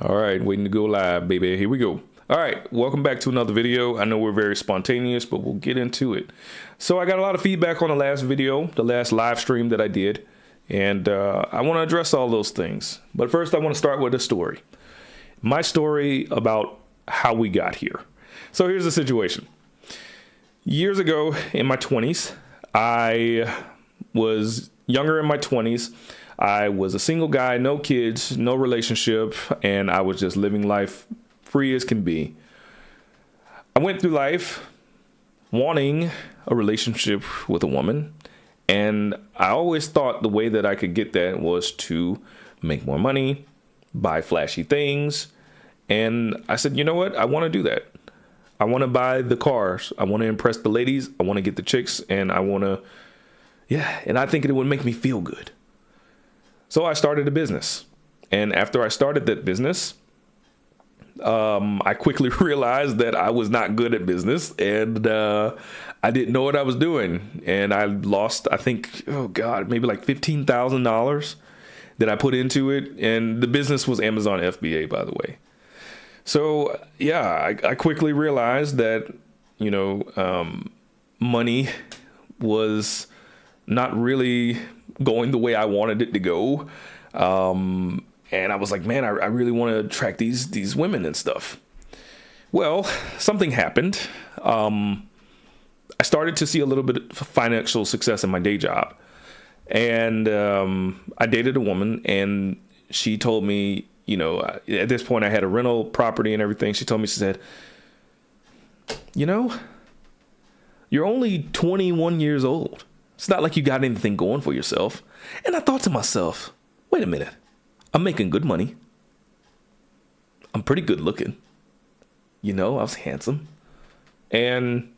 All right, waiting to go live, baby. Here we go. All right, welcome back to another video. I know we're very spontaneous, but we'll get into it. So I got a lot of feedback on the last video, the last live stream that I did, and I want to address all those things. But first, I want to start with a story. My story about how we got here. So here's the situation. Years ago in my 20s, I was younger in my 20s. I was a single guy, no kids, no relationship, and I was just living life free as can be. I went through life wanting a relationship with a woman, and I always thought the way that I could get that was to make more money, buy flashy things, and I said, you know what? I want to do that. I want to buy the cars. I want to impress the ladies. I want to get the chicks, and I want to, and I think it would make me feel good. So I started a business, and after I started that business, I quickly realized that I was not good at business, and I didn't know what I was doing, and I lost, I think, maybe like $15,000 that I put into it, and the business was Amazon FBA, by the way. So yeah, I quickly realized that, money was not really going the way I wanted it to go. And I was like, man, I really want to attract these women and stuff. Well, something happened. I started to see a little bit of financial success in my day job. And I dated a woman, and she told me, at this point I had a rental property and everything. She told me, she said, you're only 21 years old. It's not like you got anything going for yourself. And I thought to myself, wait a minute. I'm making good money. I'm pretty good looking. I was handsome. And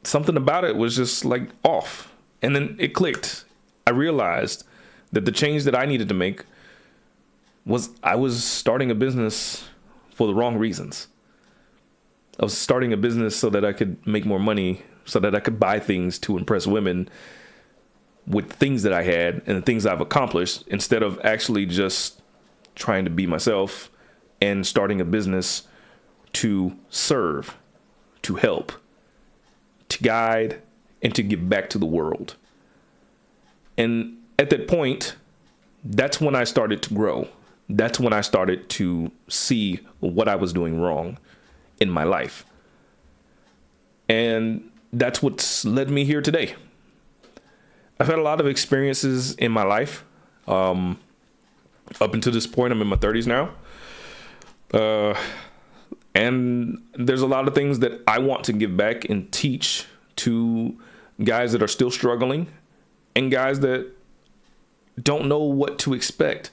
something about it was just like off. And then it clicked. I realized that the change that I needed to make was I was starting a business for the wrong reasons. I was starting a business so that I could make more money, so that I could buy things to impress women with things that I had and the things I've accomplished, instead of actually just trying to be myself and starting a business to serve, to help, to guide, and to give back to the world. And at that point, that's when I started to grow. That's when I started to see what I was doing wrong in my life. And that's what's led me here today. I've had a lot of experiences in my life. Up until this point, I'm in my 30s now. And there's a lot of things that I want to give back and teach to guys that are still struggling and guys that don't know what to expect.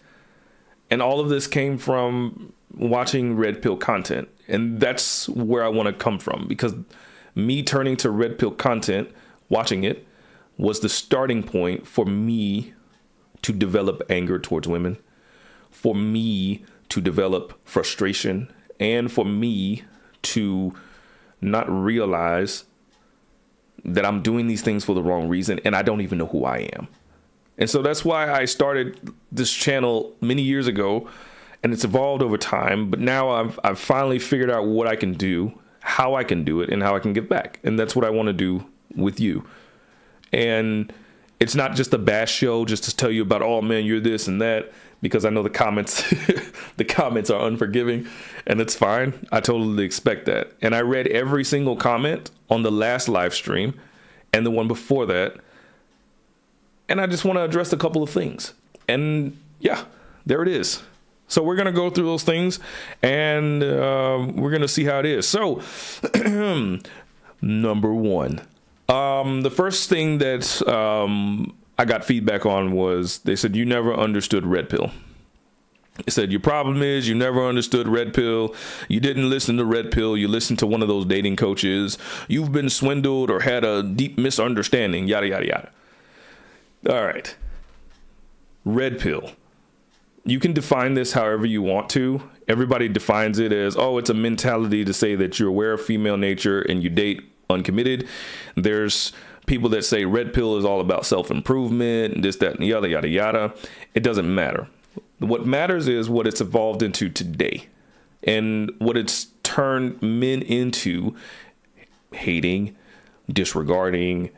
And all of this came from watching red pill content. And that's where I want to come from, because me turning to red pill content, watching it, was the starting point for me to develop anger towards women, for me to develop frustration, and for me to not realize that I'm doing these things for the wrong reason and I don't even know who I am. And so that's why I started this channel many years ago, and it's evolved over time. But now I've finally figured out what I can do, how I can do it, and how I can give back. And that's what I want to do with you. And it's not just a bash show just to tell you about, oh man, you're this and that, because I know the comments the comments are unforgiving, and it's fine. I totally expect that. And I read every single comment on the last live stream and the one before that. And I just want to address a couple of things. And yeah, there it is. So we're going to go through those things, and we're going to see how it is. So number one. The first thing that I got feedback on was, they said, you never understood red pill. They said, your problem is you never understood red pill. You didn't listen to red pill. You listened to one of those dating coaches. You've been swindled or had a deep misunderstanding, yada, yada, yada. All right. Red pill. You can define this however you want to. Everybody defines it as, oh, it's a mentality to say that you're aware of female nature and you date uncommitted. There's people that say red pill is all about self-improvement and this, that, and yada, yada, yada. It doesn't matter. What matters is what it's evolved into today and what it's turned men into: hating, disregarding,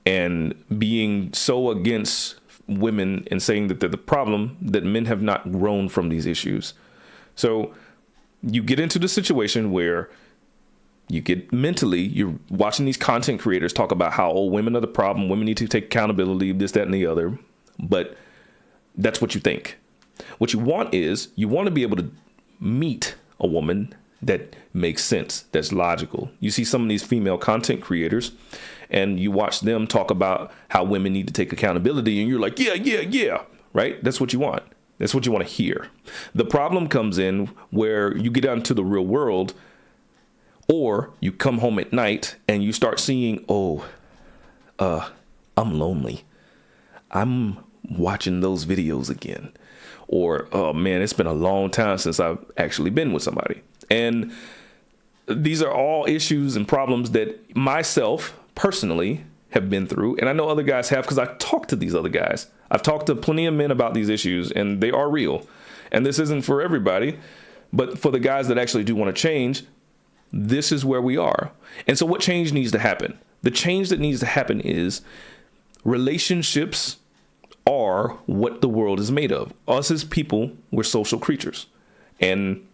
and being so against women and saying that they're the problem, that men have not grown from these issues. So you get into the situation where you're watching these content creators talk about how, oh, women are the problem, women need to take accountability, this, that, and the other. But that's what you think. What you want is, you want to be able to meet a woman that makes sense, that's logical. You see some of these female content creators and you watch them talk about how women need to take accountability, and you're like, yeah, right? That's what you want. That's what you want to hear. The problem comes in where you get out into the real world, or you come home at night and you start seeing, I'm lonely. I'm watching those videos again. Or, oh man, it's been a long time since I've actually been with somebody. And these are all issues and problems that myself personally have been through. And I know other guys have, because I talked to these other guys. I've talked to plenty of men about these issues, and they are real. And this isn't for everybody, but for the guys that actually do want to change, this is where we are. And so what change needs to happen? The change that needs to happen is relationships are what the world is made of. Us as people, we're social creatures. And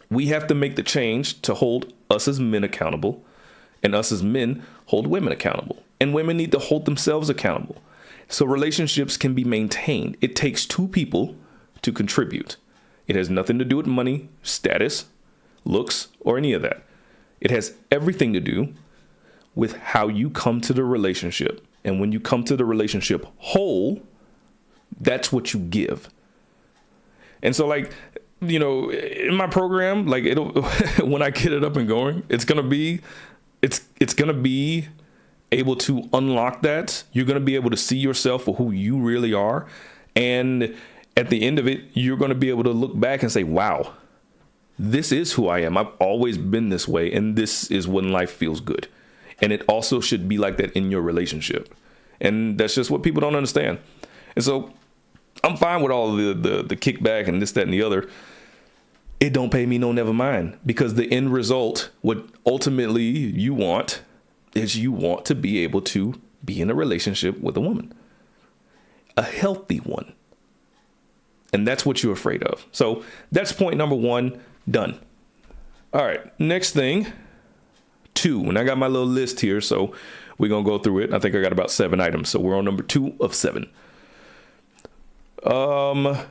we have to make the change to hold us as men accountable, and us as men hold women accountable. And women need to hold themselves accountable. So relationships can be maintained. It takes two people to contribute. It has nothing to do with money, status, looks, or any of that. It has everything to do with how you come to the relationship. And when you come to the relationship whole, that's what you give. And so, like, you know, in my program, like, it'll when I get it up and going, it's gonna be able to unlock that. You're gonna be able to see yourself for who you really are, and at the end of it, you're gonna be able to look back and say, wow, this is who I am. I've always been this way, and this is when life feels good. And it also should be like that in your relationship. And that's just what people don't understand. And so I'm fine with all the kickback and this, that, and the other. It don't pay me no never mind, because the end result, what ultimately you want, is you want to be able to be in a relationship with a woman, a healthy one. And that's what you're afraid of. So that's point number one, done. All right, next thing, 2. And I got my little list here, so we're going to go through it. I think I got about 7 items. So we're on number 2 of 7.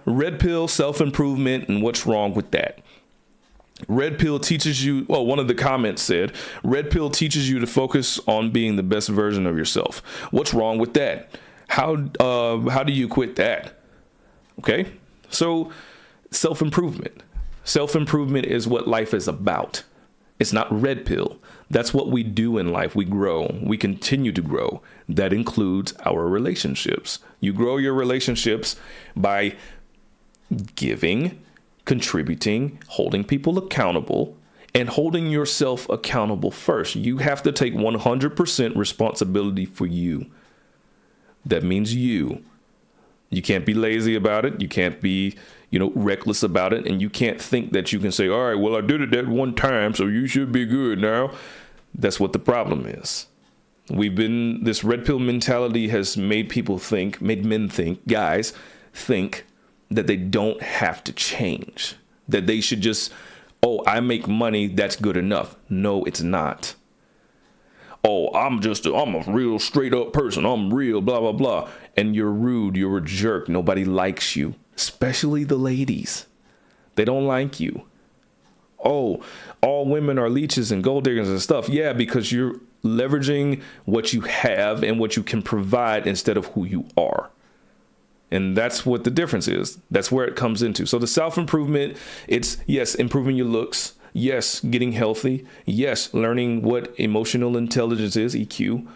Red pill, self-improvement, and what's wrong with that? Red pill teaches you, well, one of the comments said, red pill teaches you to focus on being the best version of yourself. What's wrong with that? How do you quit that? Okay, so self-improvement. Self-improvement is what life is about. It's not red pill. That's what we do in life. We grow. We continue to grow. That includes our relationships. You grow your relationships by giving, contributing, holding people accountable, and holding yourself accountable first. You have to take 100% responsibility for you. That means you. You can't be lazy about it. You can't be, reckless about it. And you can't think that you can say, all right, well, I did it that one time, so you should be good now. That's what the problem is. This red pill mentality has made men think, guys think that they don't have to change, that they should just, I make money, that's good enough. No, it's not. I'm a real straight up person. I'm real, blah, blah, blah. And you're rude. You're a jerk. Nobody likes you, especially the ladies. They don't like you. All women are leeches and gold diggers and stuff. Yeah, because you're leveraging what you have and what you can provide instead of who you are. And that's what the difference is. That's where it comes into. So the self-improvement, it's, yes, improving your looks. Yes, getting healthy. Yes, learning what emotional intelligence is, EQ.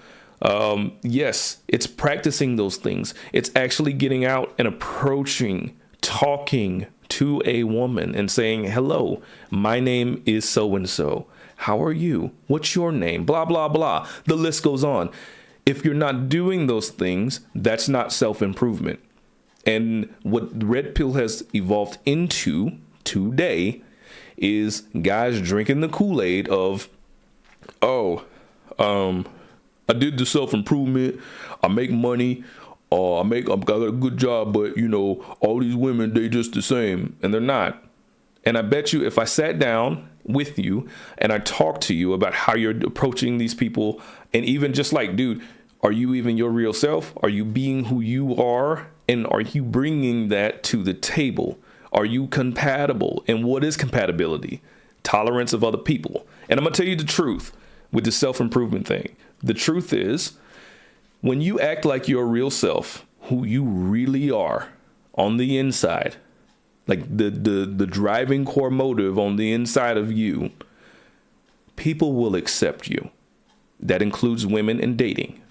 Yes, it's practicing those things. It's actually getting out and approaching, talking to a woman and saying, hello, my name is so-and-so. How are you? What's your name? Blah, blah, blah. The list goes on. If you're not doing those things, that's not self-improvement. And what red pill has evolved into today is guys drinking the Kool-Aid of, oh, I did the self-improvement, I make money, I got a good job, but all these women, they just the same, and they're not. And I bet you if I sat down with you and I talked to you about how you're approaching these people, and even just like, dude, are you even your real self? Are you being who you are? And are you bringing that to the table? Are you compatible? And what is compatibility? Tolerance of other people. And I'm going to tell you the truth with the self-improvement thing. The truth is, when you act like your real self, who you really are on the inside, like the driving core motive on the inside of you, people will accept you. That includes women in dating.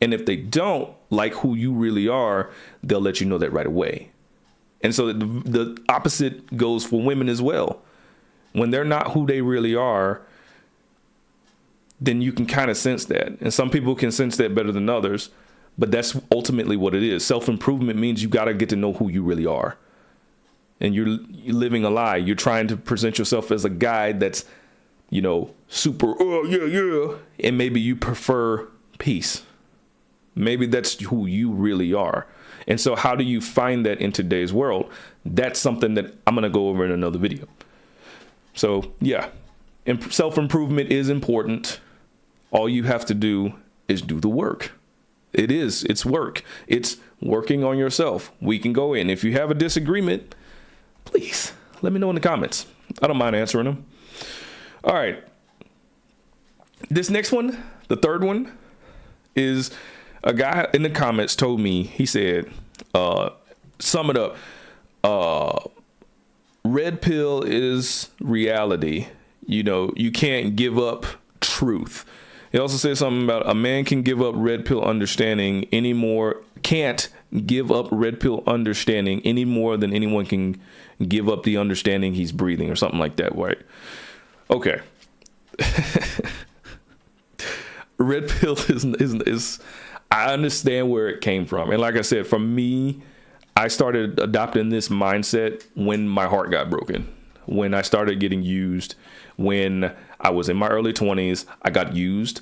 And if they don't like who you really are, they'll let you know that right away. And so the opposite goes for women as well. When they're not who they really are, then you can kind of sense that. And some people can sense that better than others, but that's ultimately what it is. Self-improvement means you got to get to know who you really are. And you're living a lie. You're trying to present yourself as a guy that's, super, oh, yeah. And maybe you prefer peace. Maybe that's who you really are. And so how do you find that in today's world? That's something that I'm going to go over in another video. So, yeah, self-improvement is important. All you have to do is do the work. It's work. It's working on yourself. We can go in. If you have a disagreement, please let me know in the comments. I don't mind answering them. All right. This next one, the third one, is a guy in the comments told me, he said, sum it up. Red pill is reality. You can't give up truth. He also said something about a man can give up red pill understanding can't give up red pill understanding any more than anyone can give up the understanding he's breathing, or something like that, right? Okay. Red pill is I understand where it came from. And like I said, for me, I started adopting this mindset when my heart got broken, when I started getting used, when I was in my early 20s. I got used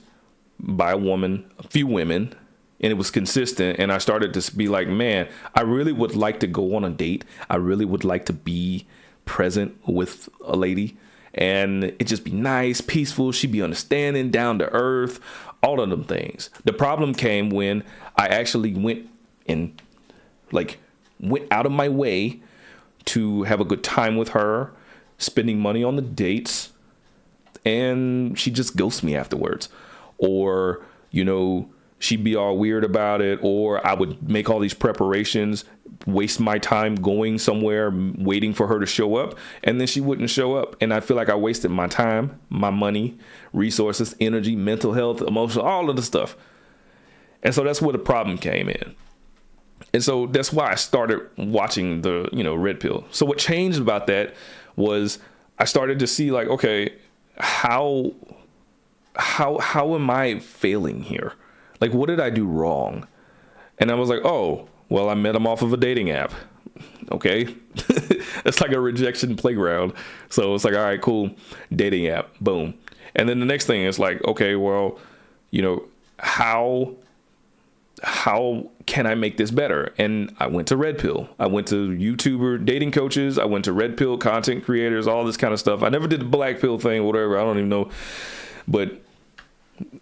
by a few women, and it was consistent. And I started to be like, man, I really would like to go on a date. I really would like to be present with a lady, and it just be nice, peaceful. She'd be understanding, down to earth, all of them things. The problem came when I actually went out of my way to have a good time with her, spending money on the dates, and she just ghosted me afterwards. Or, she'd be all weird about it, or I would make all these preparations, waste my time going somewhere, waiting for her to show up, and then she wouldn't show up. And I feel like I wasted my time, my money, resources, energy, mental health, emotional, all of the stuff. And so that's where the problem came in. And so that's why I started watching the, red pill. So what changed about that was I started to see like, okay, how am I failing here? Like, what did I do wrong? And I was like, oh, well, I met him off of a dating app. Okay. It's like a rejection playground. So it's like, all right, cool. Dating app. Boom. And then the next thing is like, okay, well, how can I make this better? And I went to red pill. I went to YouTuber dating coaches. I went to red pill content creators, all this kind of stuff. I never did the black pill thing, whatever. I don't even know. But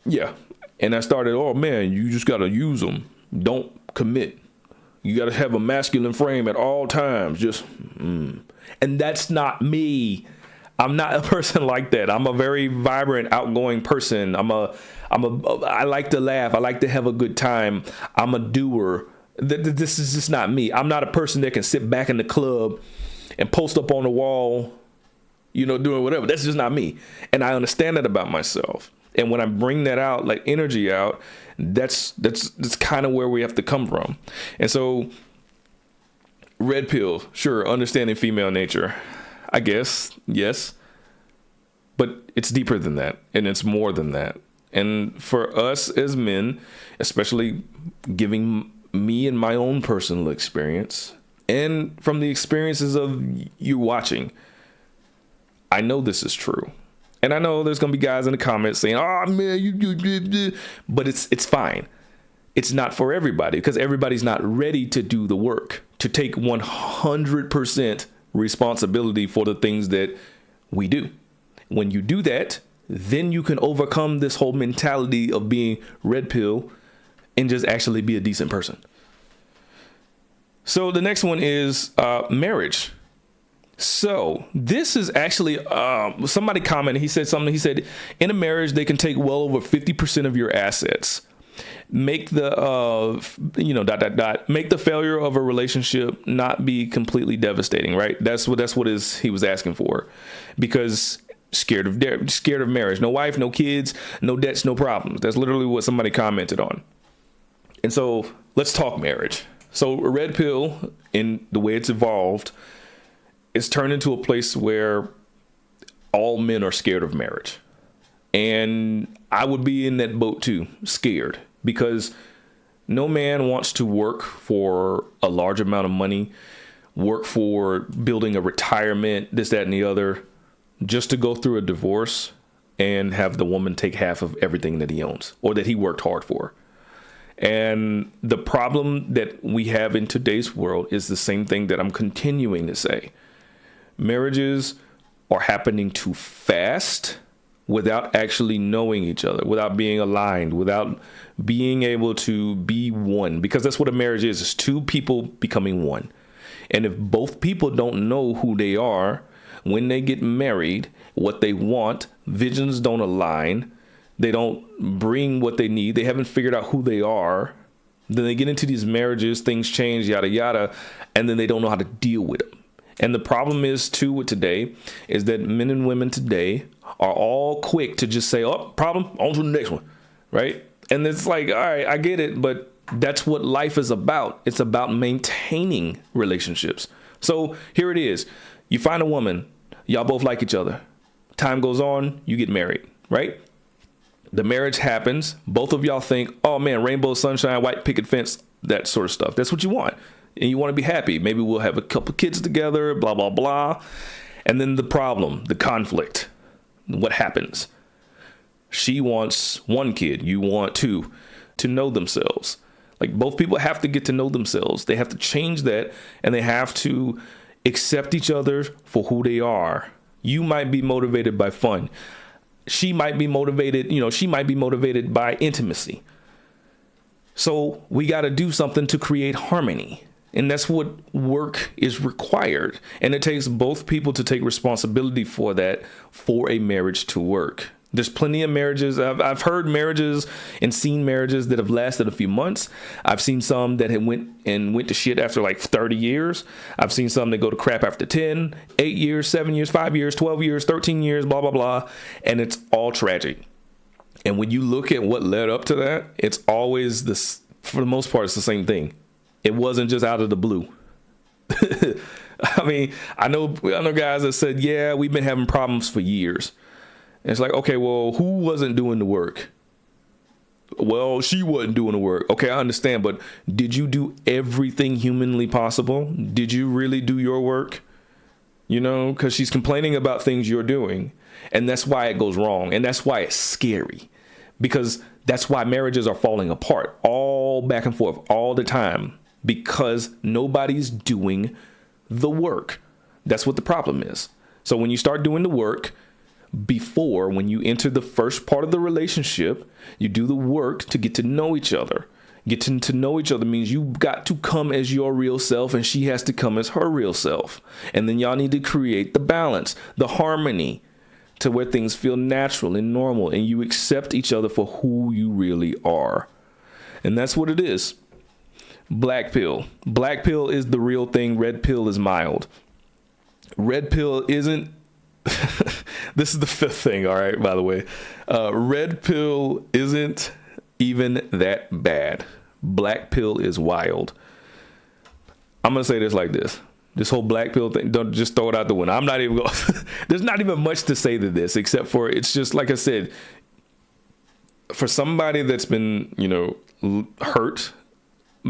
yeah. And I started, oh man, you just got to use them. Don't commit. You got to have a masculine frame at all times. And that's not me. I'm not a person like that. I'm a very vibrant, outgoing person. I like to laugh. I like to have a good time. I'm a doer. This is just not me. I'm not a person that can sit back in the club and post up on the wall, doing whatever. That's just not me. And I understand that about myself. And when I bring that out, like energy out, that's kind of where we have to come from. And so red pill, sure, understanding female nature, I guess, yes. But it's deeper than that, and it's more than that. And for us as men, especially giving me and my own personal experience and from the experiences of you watching, I know this is true. And I know there's going to be guys in the comments saying, oh, man, you. But it's fine. It's not for everybody because everybody's not ready to do the work, to take 100% responsibility for the things that we do. When you do that, then you can overcome this whole mentality of being red pill and just actually be a decent person. So the next one is marriage. So this is actually somebody commented. He said something. He said, in a marriage, they can take well over 50% of your assets. Make the make the failure of a relationship not be completely devastating. Right. That's what he was asking for, because scared of marriage. No wife, no kids, no debts, no problems. That's literally what somebody commented on. And so let's talk marriage. So a red pill, in the way it's evolved, it's turned into a place where all men are scared of marriage. And I would be in that boat too, scared, because no man wants to work for a large amount of money, work for building a retirement, this, that, and the other, just to go through a divorce and have the woman take half of everything that he owns or that he worked hard for. And the problem that we have in today's world is the same thing that I'm continuing to say. Marriages are happening too fast without actually knowing each other, without being aligned, without being able to be one, because that's what a marriage is. It's two people becoming one. And if both people don't know who they are when they get married, what they want, visions don't align, they don't bring what they need, they haven't figured out who they are, then they get into these marriages, things change, yada, yada, and then they don't know how to deal with them. And the problem is, too, with today, is that men and women today are all quick to just say, oh, problem, on to the next one, right? And it's like, all right, I get it, but that's what life is about. It's about maintaining relationships. So here it is. You find a woman, y'all both like each other. Time goes on, you get married, right? The marriage happens. Both of y'all think, oh, man, rainbow, sunshine, white picket fence, that sort of stuff. That's what you want. And you want to be happy. Maybe we'll have a couple kids together, blah, blah, blah. And then the problem, the conflict, what happens? She wants one kid. You want two, to know themselves. Like, both people have to get to know themselves. They have to change that, and they have to accept each other for who they are. You might be motivated by fun. She might be motivated, she might be motivated by intimacy. So we got to do something to create harmony. And that's what work is required. And it takes both people to take responsibility for that, for a marriage to work. There's plenty of marriages. I've heard marriages and seen marriages that have lasted a few months. I've seen some that went to shit after like 30 years. I've seen some that go to crap after 10, 8 years, 7 years, 5 years, 12 years, 13 years, blah, blah, blah. And it's all tragic. And when you look at what led up to that, it's always this, for the most part, it's the same thing. It wasn't just out of the blue. I mean, I know guys that said, yeah, we've been having problems for years. And it's like, okay, well, who wasn't doing the work? Well, she wasn't doing the work. Okay, I understand. But did you do everything humanly possible? Did you really do your work? Because she's complaining about things you're doing. And that's why it goes wrong. And that's why it's scary. Because that's why marriages are falling apart all back and forth all the time. Because nobody's doing the work. That's what the problem is. So when you start doing the work, before, when you enter the first part of the relationship, you do the work to get to know each other. Getting to know each other means you got to come as your real self and she has to come as her real self. And then y'all need to create the balance, the harmony, to where things feel natural and normal and you accept each other for who you really are. And that's what it is. Black pill. Black pill is the real thing. Red pill is mild. Red pill isn't. This is the fifth thing. All right. By the way, red pill isn't even that bad. Black pill is wild. I'm going to say this like this. This whole black pill thing, don't just throw it out the window. I'm not even going. There's not even much to say to this, except for it's just like I said, for somebody that's been, hurt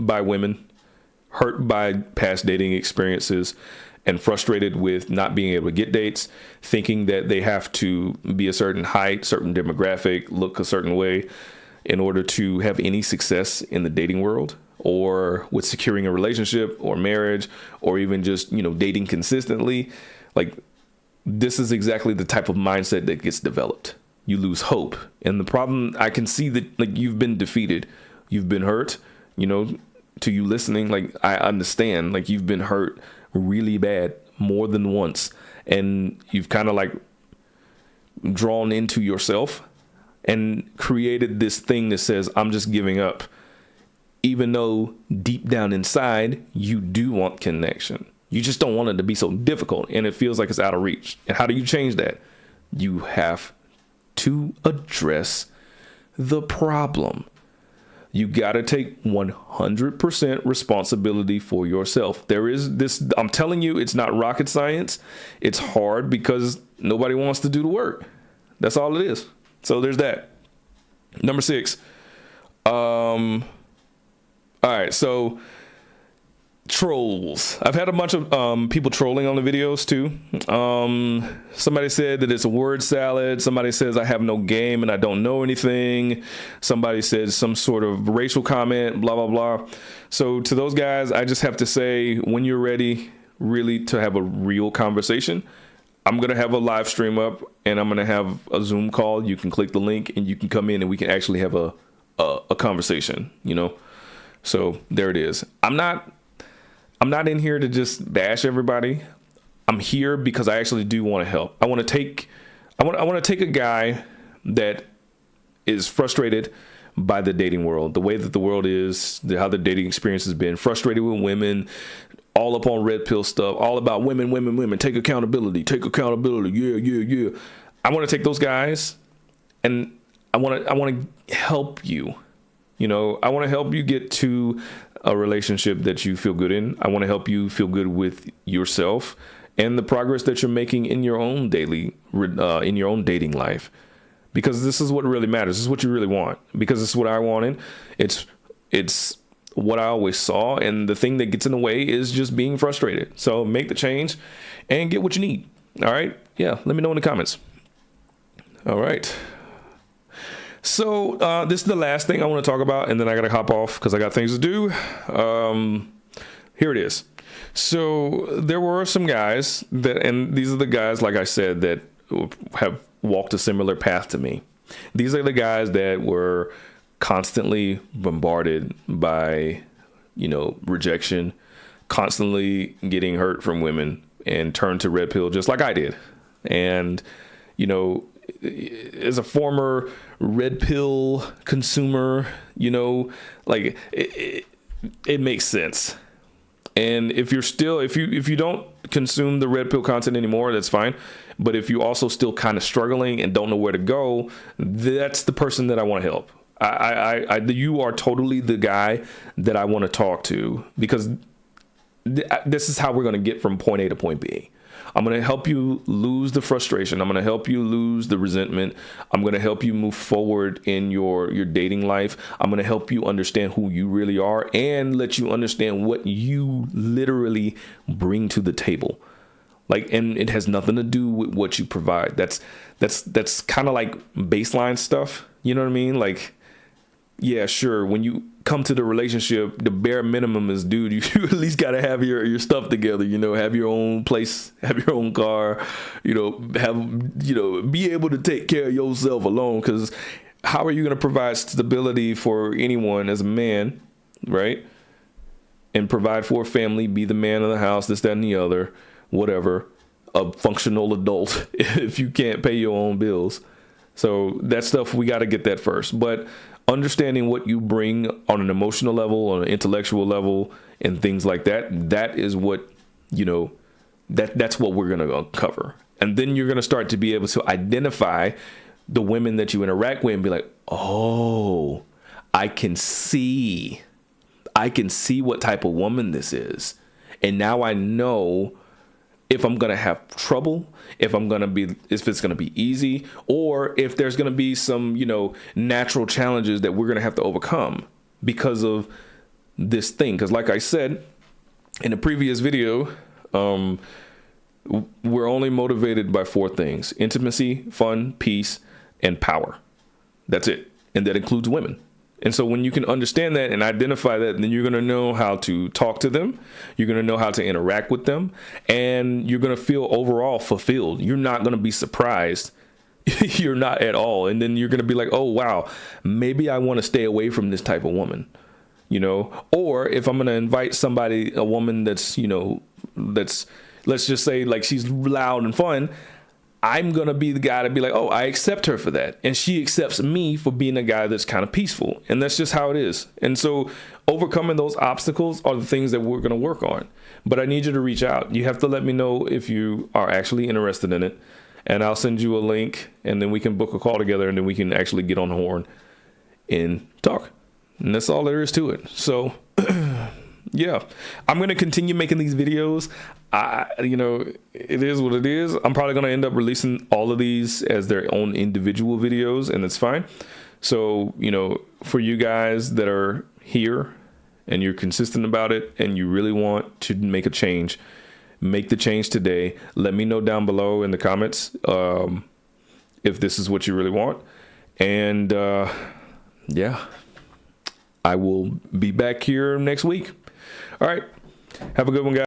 by women, hurt by past dating experiences, and frustrated with not being able to get dates, thinking that they have to be a certain height, certain demographic, look a certain way in order to have any success in the dating world, or with securing a relationship or marriage, or even just, dating consistently. Like, this is exactly the type of mindset that gets developed. You lose hope. And the problem, I can see that, like, you've been defeated. You've been hurt, to you listening. Like, I understand, like, you've been hurt really bad more than once. And you've kind of like drawn into yourself and created this thing that says, I'm just giving up. Even though deep down inside, you do want connection. You just don't want it to be so difficult, and it feels like it's out of reach. And how do you change that? You have to address the problem. You got to take 100% responsibility for yourself. There is this, I'm telling you, it's not rocket science. It's hard because nobody wants to do the work. That's all it is. So there's that. Number 6. All right. So trolls. I've had a bunch of people trolling on the videos too. Somebody said that it's a word salad. Somebody says I have no game and I don't know anything. Somebody says some sort of racial comment, blah, blah, blah. So to those guys, I just have to say, when you're ready really to have a real conversation, I'm going to have a live stream up and I'm going to have a Zoom call. You can click the link and you can come in and we can actually have a conversation, So there it is. I'm not in here to just bash everybody. I'm here because I actually do want to help. I want to take a guy that is frustrated by the dating world, the way that the world is, how the dating experience has been, frustrated with women, all up on red pill stuff, all about women, take accountability. Yeah. I want to take those guys and I want to help you. I want to help you get to a relationship that you feel good in. I want to help you feel good with yourself and the progress that you're making in your own in your own dating life, because this is what really matters. This is what you really want, because it's what I wanted. It's what I always saw. And the thing that gets in the way is just being frustrated. So make the change and get what you need. All right. Yeah. Let me know in the comments. All right. So this is the last thing I want to talk about, and then I got to hop off because I got things to do. Here it is. So there were some guys and these are the guys, like I said, that have walked a similar path to me. These are the guys that were constantly bombarded by, rejection, constantly getting hurt from women and turned to red pill just like I did. And, as a former red pill consumer, like it makes sense. And if you don't consume the red pill content anymore, that's fine. But if you also still kind of struggling and don't know where to go, that's the person that I want to help. You are totally the guy that I want to talk to, because this is how we're going to get from point A to point B. I'm going to help you lose the frustration. I'm going to help you lose the resentment. I'm going to help you move forward in your dating life. I'm going to help you understand who you really are and let you understand what you literally bring to the table. Like, and it has nothing to do with what you provide. That's kind of like baseline stuff. You know what I mean? Like, yeah, sure. When you come to the relationship, the bare minimum is, dude, you at least got to have your stuff together, have your own place, have your own car, be able to take care of yourself alone. Because how are you going to provide stability for anyone as a man, right? And provide for a family, be the man of the house, this, that, and the other, whatever, a functional adult if you can't pay your own bills. So that stuff, we got to get that first. But understanding what you bring on an emotional level, on an intellectual level, and things like that, that is what, that's what we're going to cover. And then you're going to start to be able to identify the women that you interact with and be like, oh, I can see what type of woman this is. And now I know if I'm going to have trouble, if it's going to be easy, or if there's going to be some, natural challenges that we're going to have to overcome because of this thing. Because like I said in a previous video, we're only motivated by 4 things: intimacy, fun, peace, and power. That's it. And that includes women. And so when you can understand that and identify that, then you're going to know how to talk to them. You're going to know how to interact with them, and you're going to feel overall fulfilled. You're not going to be surprised. You're not at all. And then you're going to be like, oh, wow, maybe I want to stay away from this type of woman, you know. Or if I'm going to invite somebody, a woman that's, you know, that's, let's just say like she's loud and fun, I'm going to be the guy to be like, oh, I accept her for that. And she accepts me for being a guy that's kind of peaceful. And that's just how it is. And so overcoming those obstacles are the things that we're going to work on. But I need you to reach out. You have to let me know if you are actually interested in it. And I'll send you a link, and then we can book a call together, and then we can actually get on the horn and talk. And that's all there is to it. So, yeah, I'm going to continue making these videos. You know, it is what it is. I'm probably going to end up releasing all of these as their own individual videos, and that's fine. So, you know, for you guys that are here and you're consistent about it and you really want to make a change, make the change today. Let me know down below in the comments if this is what you really want. And yeah, I will be back here next week. All right. Have a good one, guys.